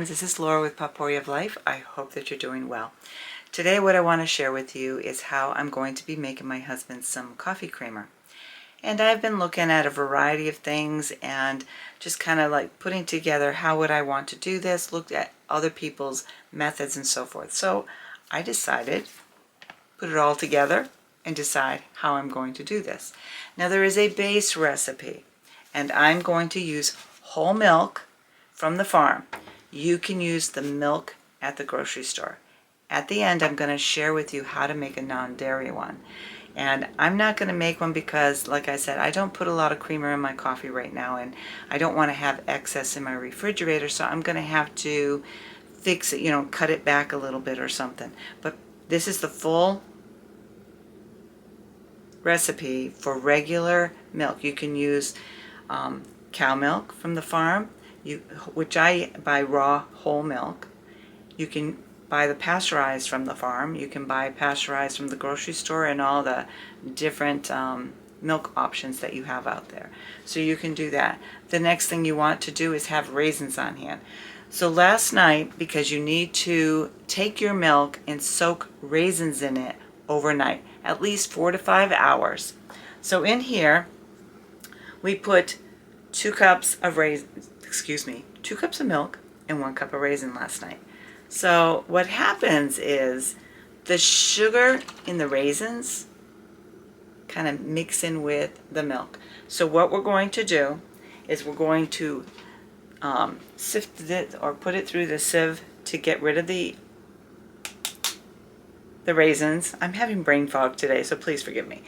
friends, this is Laura with Potpourri of Life. I hope that you're doing well. Today what I want to share with you is how I'm going to be making my husband some coffee creamer. And I've been looking at a variety of things and just kind of like putting together how would I want to do this, looked at other people's methods and so forth. So I decided, put it all together and decide how I'm going to do this. Now there is a base recipe and I'm going to use whole milk from the farm. You can use the milk at the grocery store. At the end, I'm going to share with you how to make a non-dairy one. And I'm not going to make one because, like I said, I don't put a lot of creamer in my coffee right now, and I don't want to have excess in my refrigerator, so I'm going to have to fix it, cut it back a little bit or something. But this is the full recipe for regular milk. You can use cow milk from the farm, which I buy raw whole milk. You can buy the pasteurized from the farm. You can buy pasteurized from the grocery store and all the different milk options that you have out there. So you can do that. The next thing you want to do is have raisins on hand. So last night, because you need to take your milk and soak raisins in it overnight, at least 4 to 5 hours. So in here, we put 2 cups of milk and 1 cup of raisin last night. So what happens is the sugar in the raisins kind of mix in with the milk. So what we're going to do is we're going to sift it or put it through the sieve to get rid of the raisins. I'm having brain fog today, so please forgive me.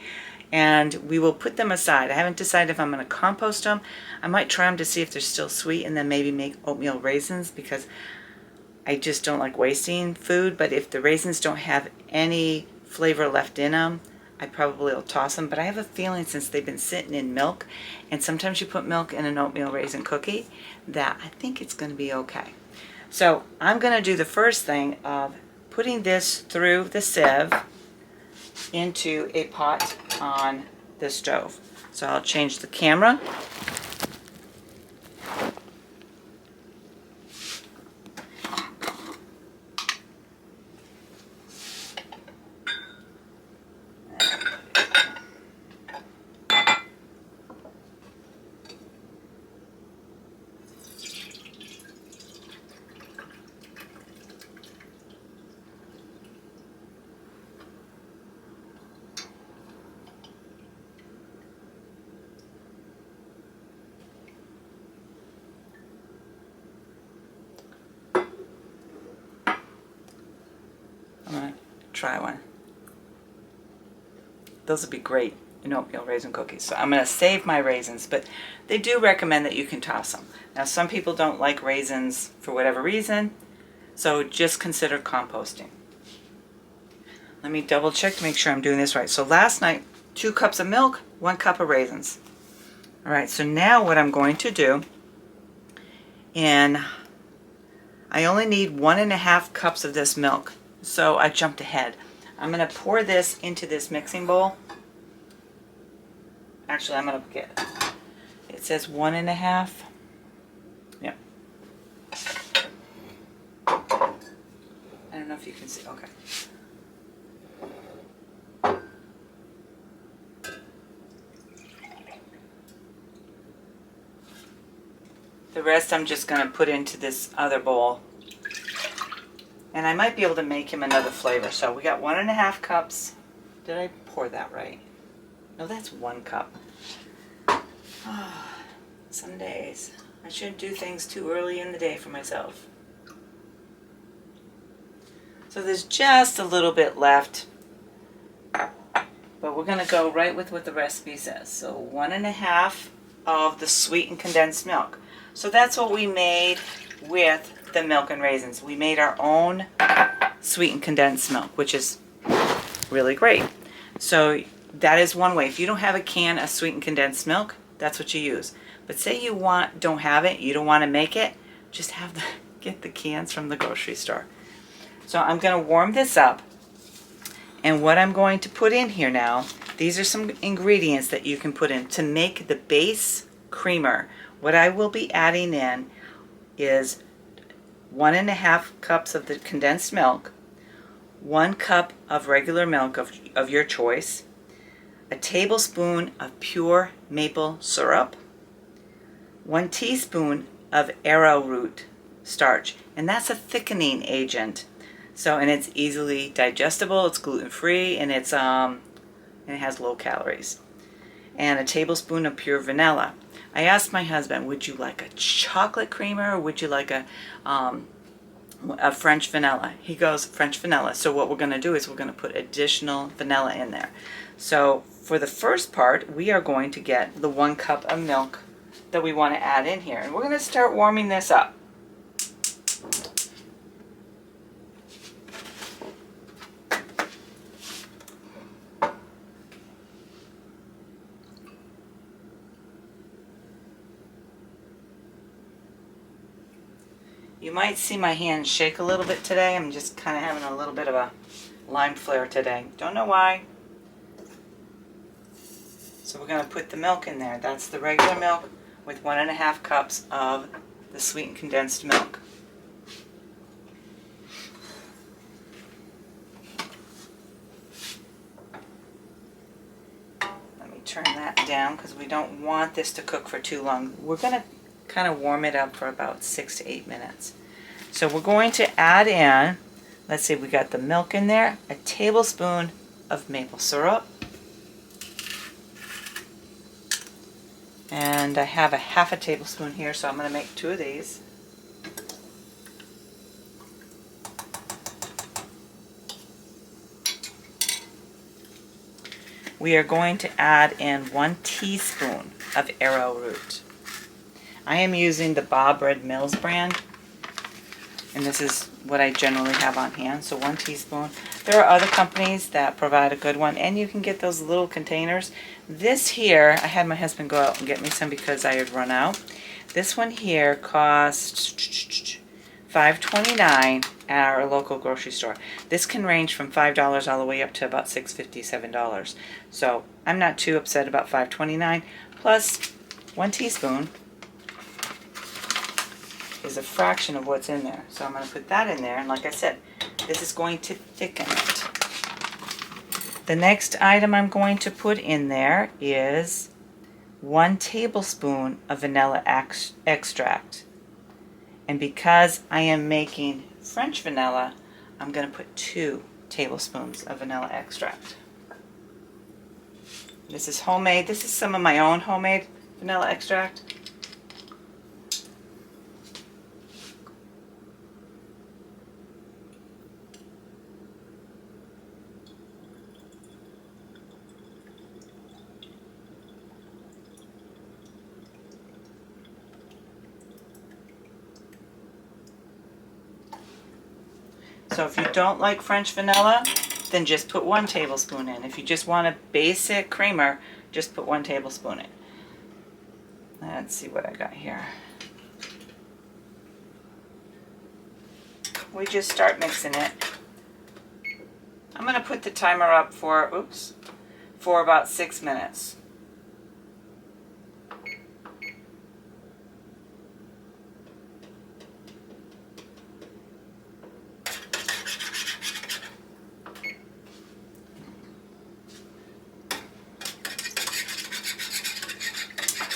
And we will put them aside. I haven't decided if I'm going to compost them. I might try them to see if they're still sweet and then maybe make oatmeal raisins, because I just don't like wasting food. But if the raisins don't have any flavor left in them, I probably will toss them. But I have a feeling, since they've been sitting in milk, and sometimes you put milk in an oatmeal raisin cookie, that I think it's going to be okay. So I'm going to do the first thing of putting this through the sieve into a pot on the stove. So I'll change the camera. I'm going to try one. Those would be great in oatmeal raisin cookies. So I'm going to save my raisins, but they do recommend that you can toss them. Now some people don't like raisins for whatever reason, so just consider composting. Let me double check to make sure I'm doing this right. So last night, 2 cups of milk, 1 cup of raisins. All right, so now what I'm going to do, and I only need 1.5 cups of this milk. So I jumped ahead. I'm going to pour this into this mixing bowl. Actually, I'm going to get, it says 1.5. Yep. I don't know if you can see. Okay. The rest I'm just going to put into this other bowl. And I might be able to make him another flavor. So we got 1.5 cups. Did I pour that right? No, that's 1 cup. Oh, some days I shouldn't do things too early in the day for myself. So there's just a little bit left. But we're going to go right with what the recipe says. So 1.5 of the sweetened condensed milk. So that's what we made with the milk and raisins. We made our own sweetened condensed milk, which is really great. So that is one way. If you don't have a can of sweetened condensed milk, that's what you use. But say you don't have it, you don't want to make it, just get the cans from the grocery store. So I'm going to warm this up, and what I'm going to put in here now, these are some ingredients that you can put in to make the base creamer. What I will be adding in is 1.5 cups of the condensed milk, 1 cup of regular milk of your choice, a tablespoon of pure maple syrup, 1 teaspoon of arrowroot starch, and that's a thickening agent. So, and it's easily digestible, it's gluten-free, and it has low calories. And a tablespoon of pure vanilla. I asked my husband, would you like a chocolate creamer or would you like a French vanilla? He goes, French vanilla. So what we're going to do is we're going to put additional vanilla in there. So for the first part, we are going to get the 1 cup of milk that we want to add in here. And we're going to start warming this up. You might see my hand shake a little bit today. I'm just kind of having a little bit of a Lyme flare today. Don't know why. So we're going to put the milk in there. That's the regular milk with 1.5 cups of the sweetened condensed milk. Let me turn that down because we don't want this to cook for too long. We're going to kind of warm it up for about 6 to 8 minutes. So we're going to add in, let's see, we got the milk in there, a tablespoon of maple syrup, and I have a half a tablespoon here, so I'm going to make 2 of these. We are going to add in 1 teaspoon of arrowroot. I am using the Bob Red Mills brand, and this is what I generally have on hand, so 1 teaspoon. There are other companies that provide a good one, and you can get those little containers. This here, I had my husband go out and get me some because I had run out. This one here cost $5.29 at our local grocery store. This can range from $5 all the way up to about $6.50, $7. So I'm not too upset about $5.29. Plus 1 teaspoon is a fraction of what's in there. So I'm going to put that in there, and like I said, this is going to thicken it. The next item I'm going to put in there is 1 tablespoon of vanilla extract. And because I am making French vanilla, I'm going to put 2 tablespoons of vanilla extract. This is homemade. This is some of my own homemade vanilla extract. So if you don't like French vanilla, then just put 1 tablespoon in. If you just want a basic creamer, just put 1 tablespoon in. Let's see what I got here. We just start mixing it. I'm going to put the timer up for about 6 minutes.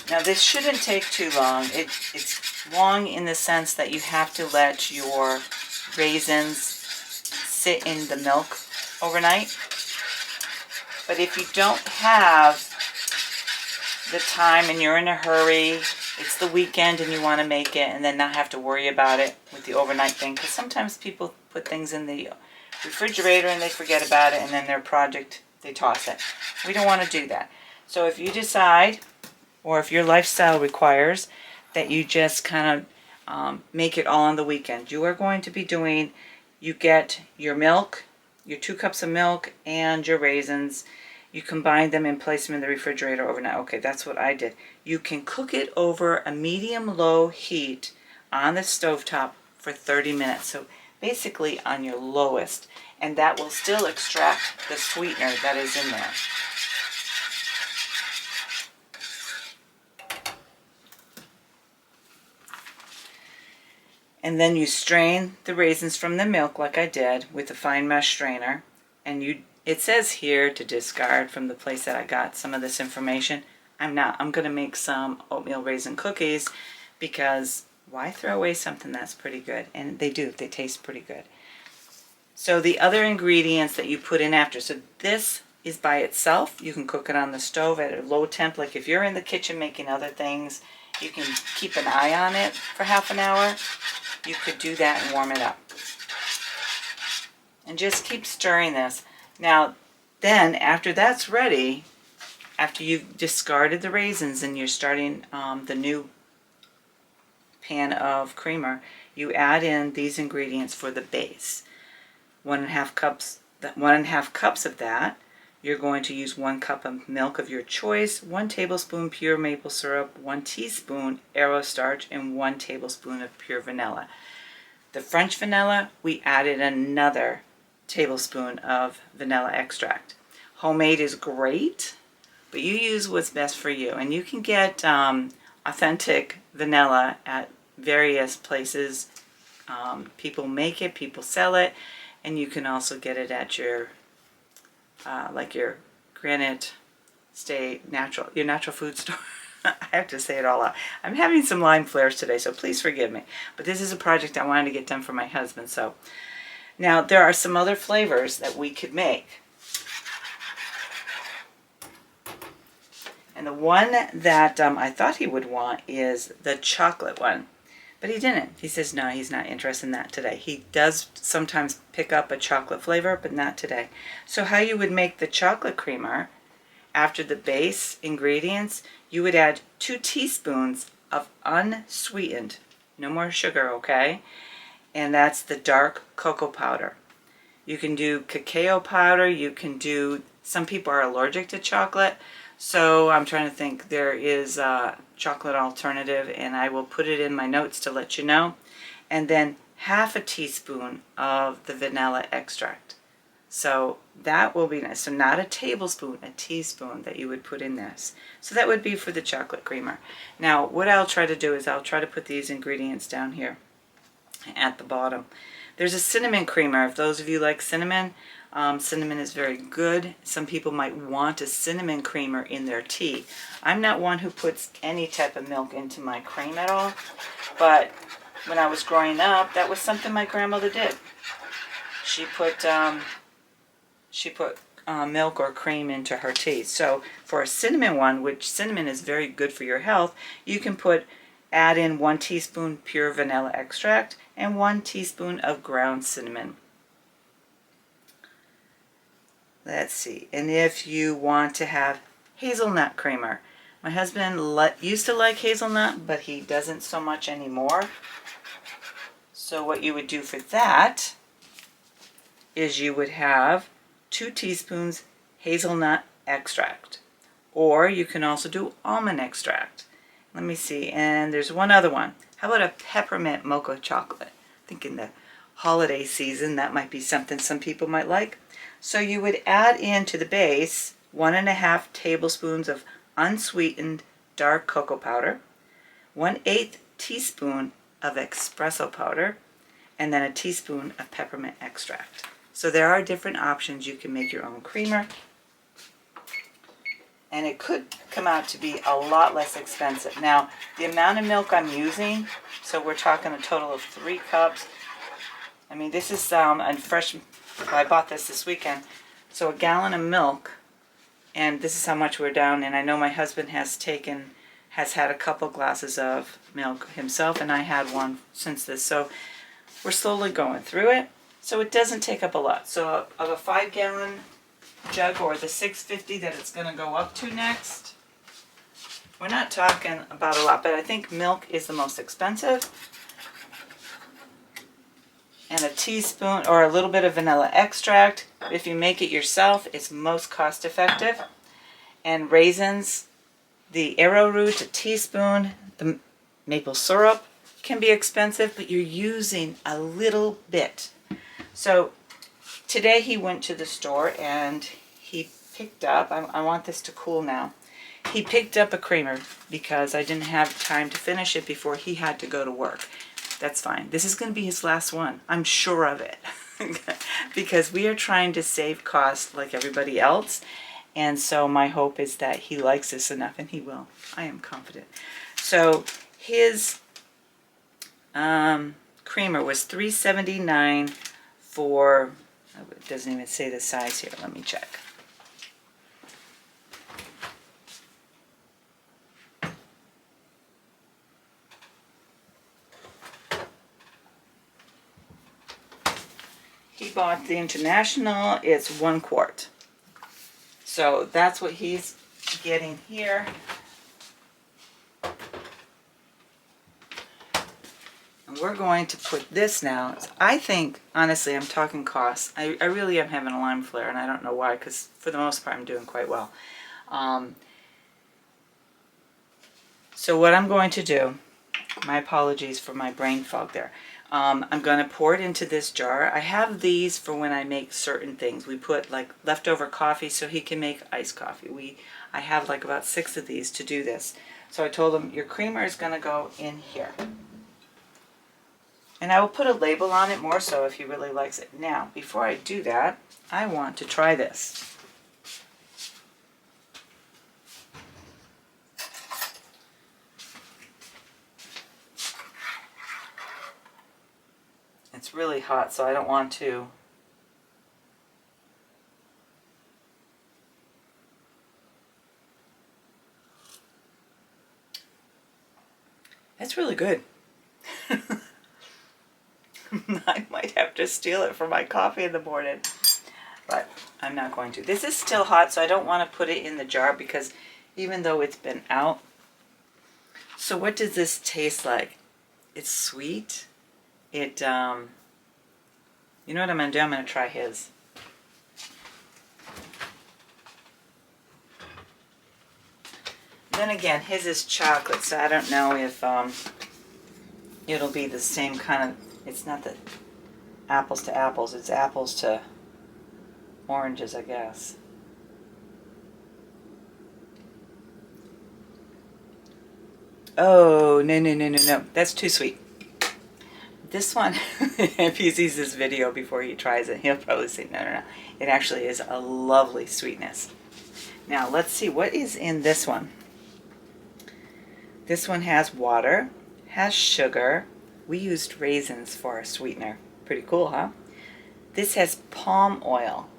Now this shouldn't take too long. It's long in the sense that you have to let your raisins sit in the milk overnight. But if you don't have the time and you're in a hurry, it's the weekend and you want to make it and then not have to worry about it with the overnight thing, because sometimes people put things in the refrigerator and they forget about it and then their project, they toss it. We don't want to do that. So if you decide, or if your lifestyle requires, that you just kind of make it all on the weekend, you are going to be doing, you get your milk, your 2 cups of milk and your raisins, you combine them and place them in the refrigerator overnight. Okay, that's what I did. You can cook it over a medium-low heat on the stovetop for 30 minutes. So basically on your lowest, and that will still extract the sweetener that is in there. And then you strain the raisins from the milk like I did with a fine mesh strainer. And it says here to discard from the place that I got some of this information. I'm not. I'm going to make some oatmeal raisin cookies because why throw away something that's pretty good? And they do. They taste pretty good. So the other ingredients that you put in after. So this is by itself. You can cook it on the stove at a low temp. Like if you're in the kitchen making other things, you can keep an eye on it for half an hour. You could do that and warm it up. And just keep stirring this. Now, then after that's ready, after you've discarded the raisins and you're starting the new pan of creamer, you add in these ingredients for the base. 1.5 cups. 1.5 cups of that. You're going to use 1 cup of milk of your choice, 1 tablespoon pure maple syrup, 1 teaspoon arrow starch, and 1 tablespoon of pure vanilla. The French vanilla, we added another tablespoon of vanilla extract. Homemade is great, but you use what's best for you. And you can get authentic vanilla at various places. People make it, people sell it, and you can also get it at your like your Granite State your natural food store. I have to say it all out. I'm having some Lyme flares today, so please forgive me. But this is a project I wanted to get done for my husband. So now there are some other flavors that we could make. And the one that I thought he would want is the chocolate one. But he didn't. He says no, he's not interested in that today. He does sometimes pick up a chocolate flavor, but not today. So how you would make the chocolate creamer, after the base ingredients, you would add 2 teaspoons of unsweetened, no more sugar, okay? And that's the dark cocoa powder. You can do cacao powder, you can do, some people are allergic to chocolate, so I'm trying to think, there is a chocolate alternative, and I will put it in my notes to let you know. And then 1/2 teaspoon of the vanilla extract. So that will be nice. So not a tablespoon, a teaspoon that you would put in this. So that would be for the chocolate creamer. Now what I'll try to do is I'll try to put these ingredients down here at the bottom. There's a cinnamon creamer. If those of you like cinnamon, cinnamon is very good. Some people might want a cinnamon creamer in their tea. I'm not one who puts any type of milk into my cream at all, but when I was growing up, that was something my grandmother did. She put milk or cream into her tea. So for a cinnamon one, which cinnamon is very good for your health, you can add in 1 teaspoon pure vanilla extract and 1 teaspoon of ground cinnamon. Let's see. And if you want to have hazelnut creamer, my husband used to like hazelnut, but he doesn't so much anymore. So what you would do for that is you would have 2 teaspoons hazelnut extract, or you can also do almond extract. Let me see, and there's one other one. How about a peppermint mocha chocolate? I think in the holiday season that might be something some people might like. So you would add into the base 1.5 tablespoons of unsweetened dark cocoa powder, 1/8 teaspoon of espresso powder, and then a teaspoon of peppermint extract. So there are different options. You can make your own creamer, and it could come out to be a lot less expensive. Now, the amount of milk I'm using, so we're talking a total of 3 cups. I mean, this is I bought this weekend. So a gallon of milk, and this is how much we're down. And I know my husband has had a couple glasses of milk himself, and I had one since this. So we're slowly going through it. So it doesn't take up a lot. So of a 5-gallon jug, or the 650 that it's going to go up to next, we're not talking about a lot, but I think milk is the most expensive. And a teaspoon or a little bit of vanilla extract. If you make it yourself, it's most cost effective. And raisins, the arrowroot, a teaspoon. The maple syrup can be expensive, but you're using a little bit. So today he went to the store and he picked up, I want this to cool now. He picked up a creamer because I didn't have time to finish it before he had to go to work. That's fine. This is going to be his last one. I'm sure of it. Because we are trying to save cost like everybody else. And so my hope is that he likes this enough, and he will. I am confident. So his creamer was $3.79 for, it doesn't even say the size here. Let me check. He bought the International. It's 1 quart. So that's what he's getting here. And we're going to put this now. I think, honestly, I'm talking costs. I really am having a lime flare, and I don't know why, because for the most part I'm doing quite well. So what I'm going to do, my apologies for my brain fog there. I'm going to pour it into this jar. I have these for when I make certain things. We put like leftover coffee so he can make iced coffee. I have like about 6 of these to do this. So I told him your creamer is going to go in here. And I will put a label on it more so if he really likes it. Now, before I do that, I want to try this. It's really hot, so I don't want to. That's really good. I might have to steal it for my coffee in the morning, but I'm not going to. This is still hot, so I don't want to put it in the jar because even though it's been out. So what does this taste like? It's sweet. It, you know what I'm going to do? I'm going to try his. Then again, his is chocolate, so I don't know if it'll be the same kind of, it's not the apples to apples, it's apples to oranges, I guess. Oh, no. That's too sweet. This one, if he sees this video before he tries it, he'll probably say, no. It actually is a lovely sweetness. Now, let's see what is in this one. This one has water, has sugar. We used raisins for our sweetener. Pretty cool, huh? This has palm oil.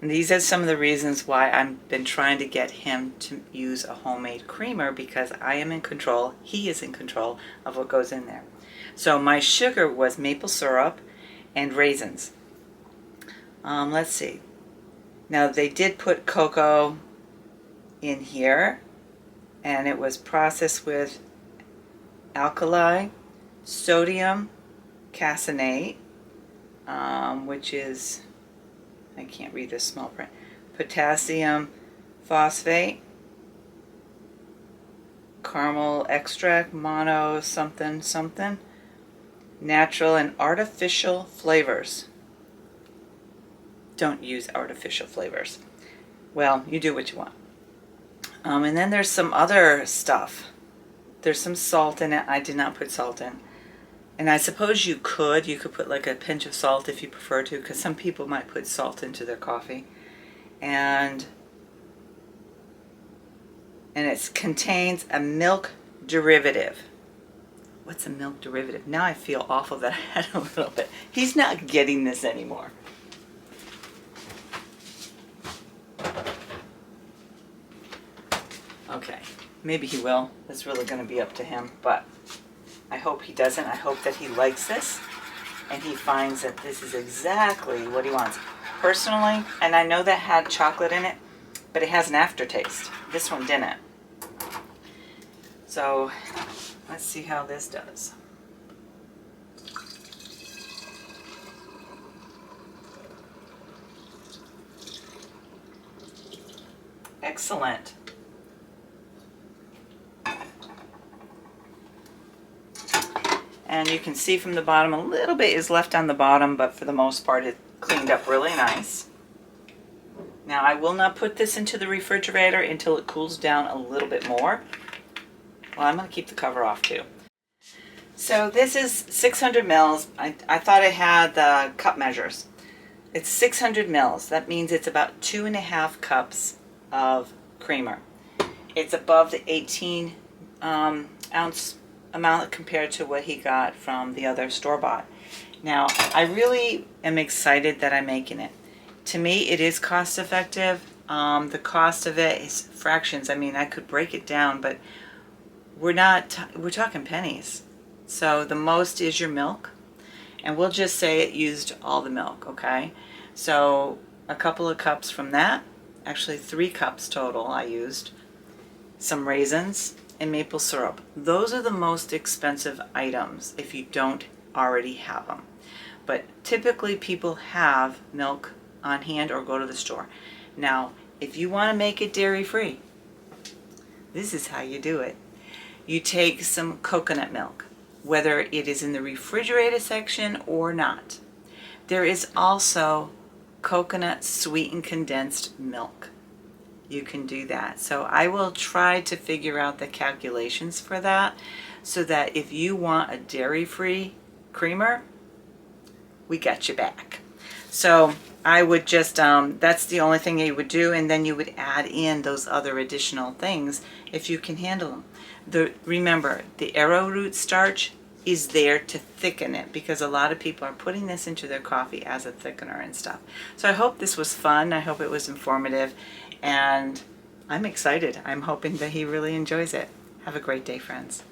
And these are some of the reasons why I've been trying to get him to use a homemade creamer, because I am in control, he is in control of what goes in there. So my sugar was maple syrup and raisins. Let's see. Now they did put cocoa in here, and it was processed with alkali, sodium caseinate, which is, I can't read this small print, potassium phosphate, caramel extract, mono something, natural and artificial flavors. Don't use artificial flavors. Well, you do what you want. And then there's some other stuff. There's some salt in it. I did not put salt in. And I suppose you could put like a pinch of salt if you prefer to, because some people might put salt into their coffee. And it contains a milk derivative. What's a milk derivative? Now I feel awful that I had a little bit. He's not getting this anymore. Okay, maybe he will. It's really going to be up to him, but I hope he doesn't. I hope that he likes this and he finds that this is exactly what he wants. Personally, and I know that had chocolate in it, but it has an aftertaste. This one didn't. So let's see how this does. Excellent. And you can see from the bottom, a little bit is left on the bottom, but for the most part it cleaned up really nice. Now I will not put this into the refrigerator until it cools down a little bit more. Well, I'm going to keep the cover off too. So this is 600 mils. I thought I had the cup measures. It's 600 mils. That means it's about 2.5 cups of creamer. It's above the 18 ounce amount compared to what he got from the other store-bought. Now, I really am excited that I'm making it. To me, it is cost effective. The cost of it is fractions. I mean, I could break it down, but we're talking pennies. So the most is your milk, and we'll just say it used all the milk, okay? So a couple of cups from that, actually 3 cups total I used, some raisins, and maple syrup. Those are the most expensive items if you don't already have them. But typically people have milk on hand or go to the store. Now, if you want to make it dairy-free, this is how you do it. You take some coconut milk, whether it is in the refrigerated section or not. There is also coconut sweetened condensed milk. You can do that. So I will try to figure out the calculations for that so that if you want a dairy-free creamer, we got you back. So I would just, that's the only thing you would do, and then you would add in those other additional things if you can handle them. Remember, the arrowroot starch is there to thicken it because a lot of people are putting this into their coffee as a thickener and stuff. So I hope this was fun. I hope it was informative, and I'm excited. I'm hoping that he really enjoys it. Have a great day, friends.